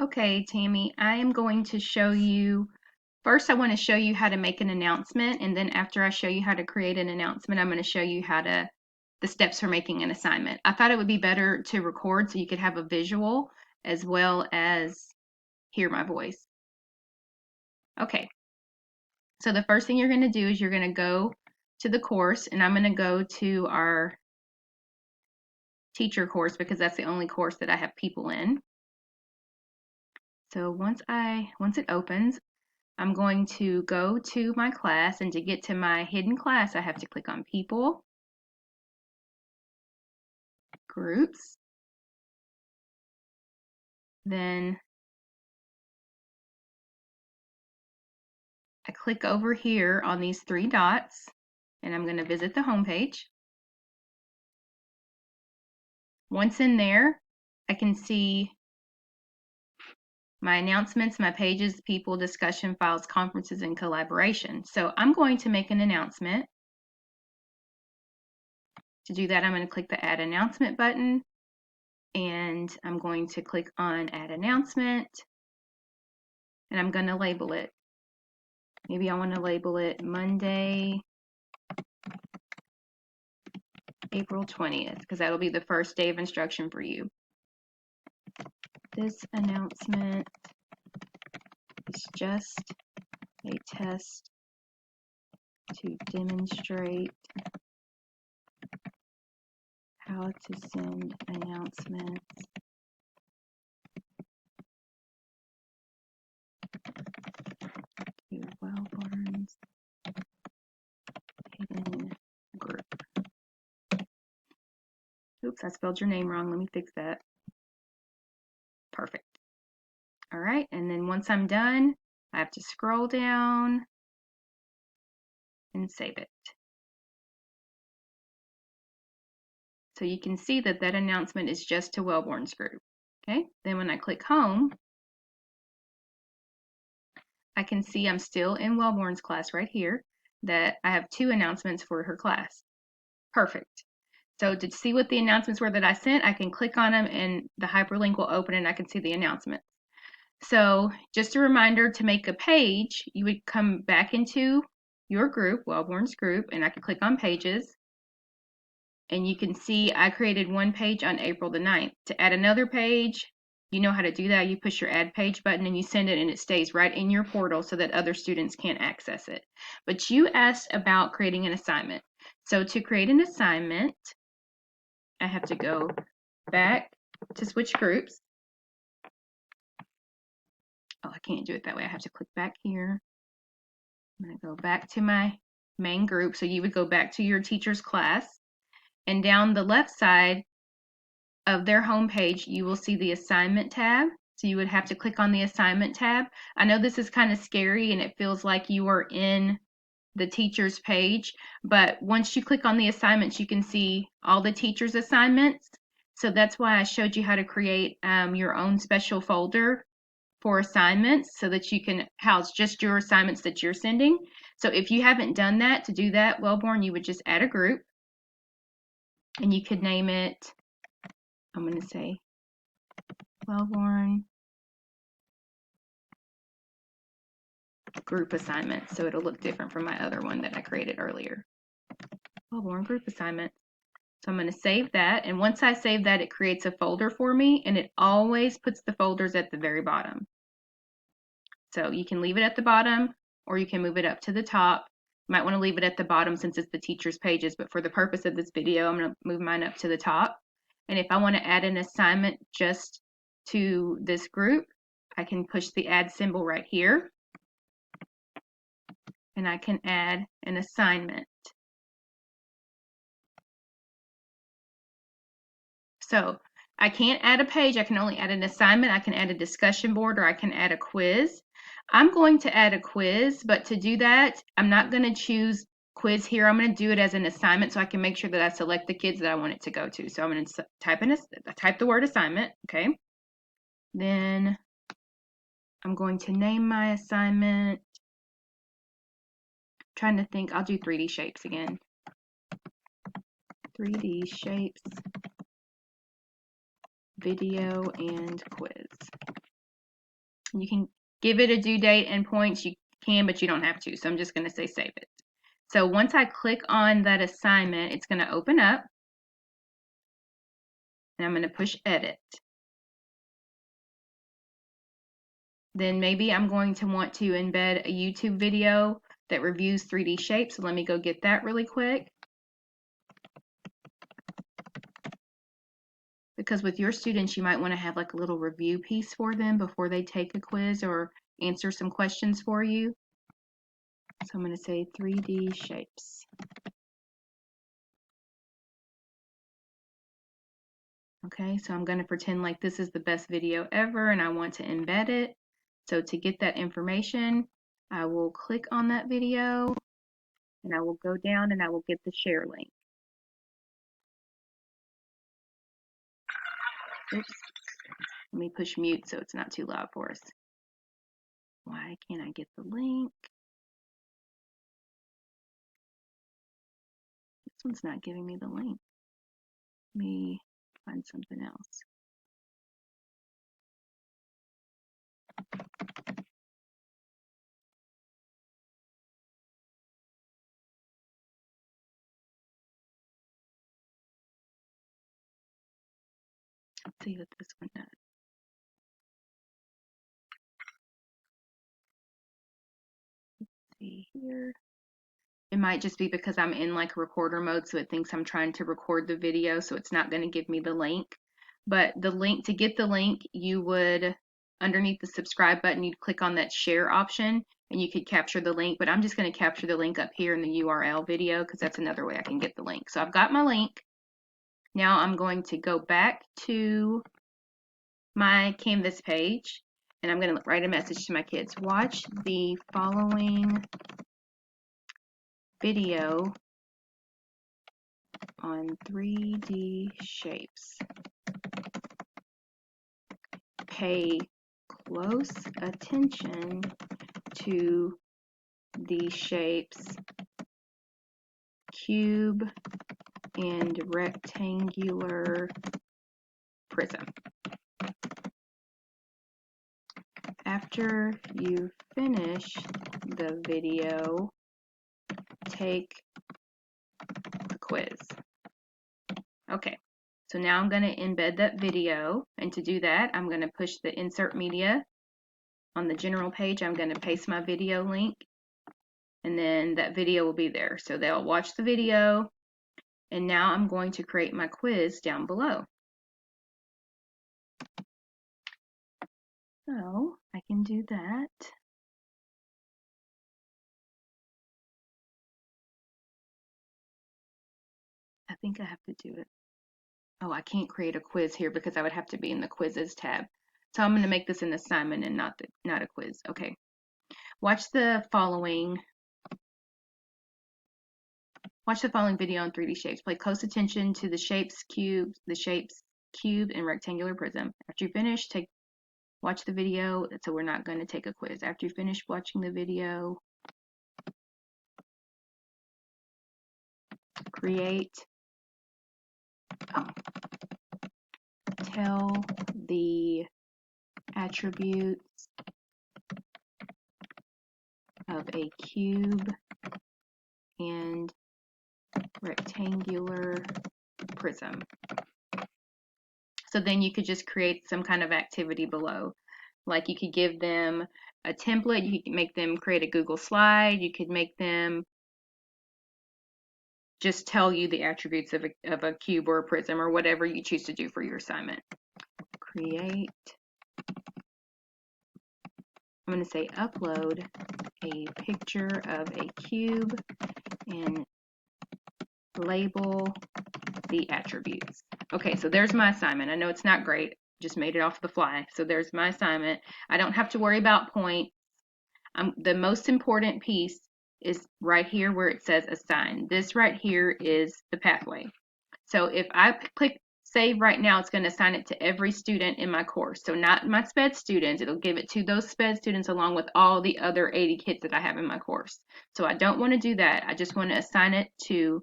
Okay, Tammy, I am going to show you, first I want to show you how to make an announcement, and then after I show you how to create an announcement, I'm going to show you the steps for making an assignment. I thought it would be better to record so you could have a visual as well as hear my voice. Okay, so the first thing you're going to do is you're going to go to the course, and I'm going to go to our teacher course because that's the only course that I have people in. So once it opens, I'm going to go to my class, and to get to my hidden class, I have to click on People, Groups, then I click over here on these three dots, and I'm going to visit the home page. Once in there, I can see my announcements, my pages, people, discussion, files, conferences, and collaboration. So I'm going to make an announcement. To do that, I'm going to click the Add Announcement button, and I'm going to click on Add Announcement, and I'm going to label it. Maybe I want to label it Monday, April 20th, because that'll be the first day of instruction for you. This announcement is just a test to demonstrate how to send announcements to Wellborn's hidden group. Oops, I spelled your name wrong. Let me fix that. Perfect. All right, and then once I'm done, I have to scroll down and save it. So you can see that that announcement is just to Wellborn's group. Okay, then when I click home, I can see I'm still in Wellborn's class right here, that I have two announcements for her class. Perfect. So to see what the announcements were that I sent, I can click on them and the hyperlink will open and I can see the announcements. So just a reminder, to make a page, you would come back into your group, Wellborn's group, and I can click on pages. And you can see I created one page on April the 9th. To add another page, you know how to do that. You push your add page button and you send it, and it stays right in your portal so that other students can't access it. But you asked about creating an assignment. So to create an assignment, I have to go back to switch groups. Oh, I can't do it that way. I have to click back here. I'm going to go back to my main group. So you would go back to your teacher's class, and down the left side of their homepage, you will see the assignment tab. So you would have to click on the assignment tab. I know this is kind of scary and it feels like you are in the teacher's page, but once you click on the assignments, you can see all the teacher's assignments. So that's why I showed you how to create your own special folder for assignments so that you can house just your assignments that you're sending. So if you haven't done that, to do that, Wellborn, you would just add a group, and you could name it, I'm going to say Wellborn group assignment, so it'll look different from my other one that I created earlier. Wellborn group assignment. So I'm going to save that, and once I save that, it creates a folder for me, and it always puts the folders at the very bottom. So you can leave it at the bottom, or you can move it up to the top. You might want to leave it at the bottom since it's the teacher's pages, but for the purpose of this video, I'm going to move mine up to the top. And if I want to add an assignment just to this group, I can push the add symbol right here, and I can add an assignment. So I can't add a page, I can only add an assignment, I can add a discussion board, or I can add a quiz. I'm going to add a quiz, but to do that, I'm not going to choose quiz here. I'm going to do it as an assignment so I can make sure that I select the kids that I want it to go to. So I'm going to type the word assignment, okay? Then I'm going to name my assignment. I'm trying to think, I'll do 3D shapes again. 3D shapes, video, and quiz. You can give it a due date and points. You can, but you don't have to. So I'm just going to say save it. So once I click on that assignment, it's going to open up. And I'm going to push edit. Then maybe I'm going to want to embed a YouTube video that reviews 3D shapes. So let me go get that really quick. Because with your students, you might want to have like a little review piece for them before they take a quiz or answer some questions for you. So I'm going to say 3D shapes. Okay, so I'm going to pretend like this is the best video ever and I want to embed it. So to get that information, I will click on that video and I will go down and I will get the share link. Oops. Let me push mute so it's not too loud for us. Why can't I get the link? This one's not giving me the link. Let me find something else. Let's see what this one does. Let's see here. It might just be because I'm in like recorder mode, so it thinks I'm trying to record the video, so it's not going to give me the link. But the link, to get the link, you would, underneath the subscribe button, you'd click on that share option and you could capture the link. But I'm just going to capture the link up here in the URL video because that's another way I can get the link. So I've got my link. Now I'm going to go back to my Canvas page and I'm going to write a message to my kids. Watch the following video on 3D shapes. Pay close attention to the shapes cube and rectangular prism. After you finish the video, take the quiz. Okay, so now I'm going to embed that video, and to do that, I'm going to push the insert media. On the general page, I'm going to paste my video link, and then that video will be there. So they'll watch the video, and now I'm going to create my quiz down below. So I can do that. I think I have to do it. Oh, I can't create a quiz here because I would have to be in the quizzes tab. So I'm going to make this an assignment and not a quiz. Okay. Watch the following video on 3D shapes. Pay close attention to the shapes cube and rectangular prism. After you finish, watch the video. So we're not going to take a quiz. After you finish watching the video, tell the attributes of a cube and rectangular prism. So then you could just create some kind of activity below. Like you could give them a template, you could make them create a Google slide, you could make them just tell you the attributes of a cube or a prism or whatever you choose to do for your assignment. I'm going to say upload a picture of a cube and label the attributes. Okay, so there's my assignment. I know it's not great, just made it off the fly. So there's my assignment. I don't have to worry about points. The most important piece is right here where it says assign. This right here is the pathway. So if I click save right now, it's going to assign it to every student in my course. So not my SPED students. It'll give it to those SPED students along with all the other 80 kids that I have in my course. So I don't want to do that. I just want to assign it to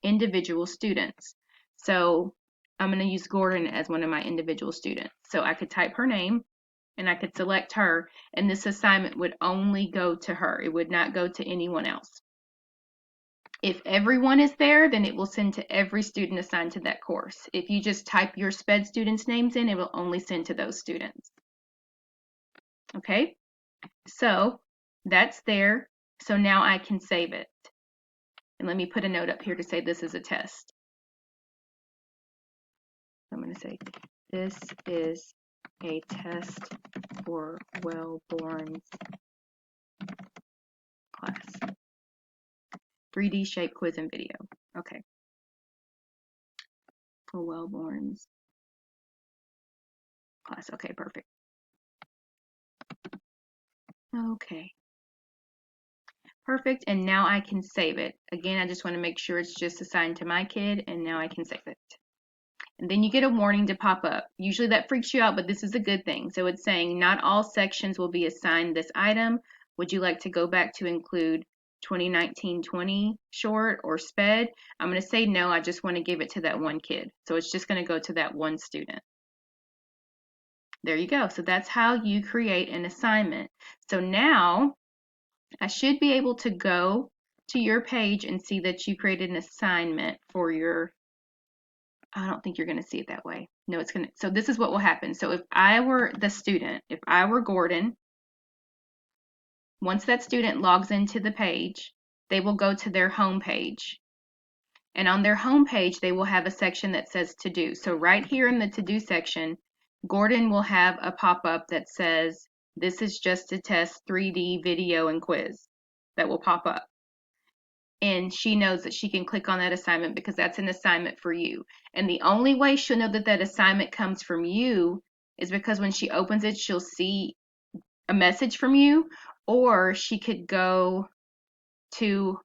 individual students. So I'm going to use Gordon as one of my individual students. So I could type her name and I could select her, and this assignment would only go to her. It would not go to anyone else. If everyone is there, then it will send to every student assigned to that course. If you just type your SPED students' names in, it will only send to those students. Okay, so that's there. So now I can save it. And let me put a note up here to say this is a test. I'm going to say this is a test for Wellborn's class. 3D shape quiz and video. Okay. For Wellborn's class. Okay, perfect. Okay. Perfect, and now I can save it. Again, I just want to make sure it's just assigned to my kid, and now I can save it. And then you get a warning to pop up. Usually that freaks you out, but this is a good thing. So it's saying not all sections will be assigned this item. Would you like to go back to include 2019-20 short or SPED? I'm going to say no, I just want to give it to that one kid. So it's just going to go to that one student. There you go. So that's how you create an assignment. So now I should be able to go to your page and see that you created an assignment for your, I don't think you're going to see it that way. No, it's going to, so this is what will happen. So if I were the student, if I were Gordon, once that student logs into the page, they will go to their home page. And on their home page, they will have a section that says to do. So right here in the to do section, Gordon will have a pop-up that says, this is just a test 3D video and quiz that will pop up. And she knows that she can click on that assignment because that's an assignment for you. And the only way she'll know that that assignment comes from you is because when she opens it, she'll see a message from you, or she could go to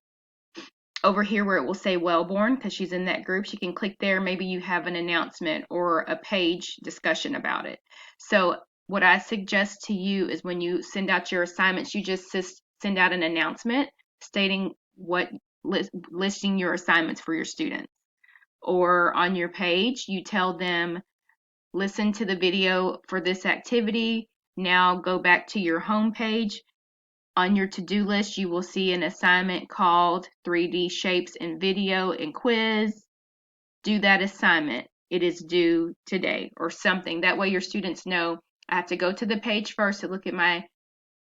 over here where it will say Wellborn because she's in that group. She can click there. Maybe you have an announcement or a page discussion about it. So what I suggest to you is when you send out your assignments, you just send out an announcement stating what listing your assignments for your students. Or on your page, you tell them, listen to the video for this activity. Now go back to your home page. On your to-do list, you will see an assignment called 3D shapes and video and quiz. Do that assignment. It is due today or something. That way your students know I have to go to the page first to look at my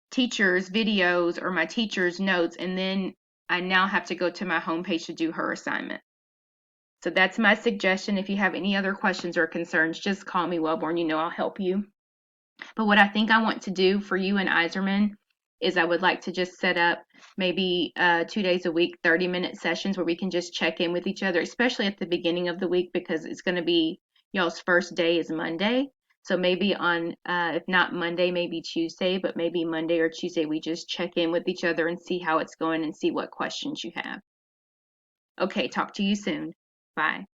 teacher's videos or my teacher's notes, and then I now have to go to my homepage to do her assignment. So that's my suggestion. If you have any other questions or concerns, just call me, Wellborn. You know I'll help you. But what I think I want to do for you and Iserman is I would like to just set up maybe 2 days a week, 30-minute sessions where we can just check in with each other, especially at the beginning of the week because it's going to be y'all's first day is Monday. So maybe on, if not Monday, maybe Tuesday, but maybe Monday or Tuesday, we just check in with each other and see how it's going and see what questions you have. Okay, talk to you soon. Bye.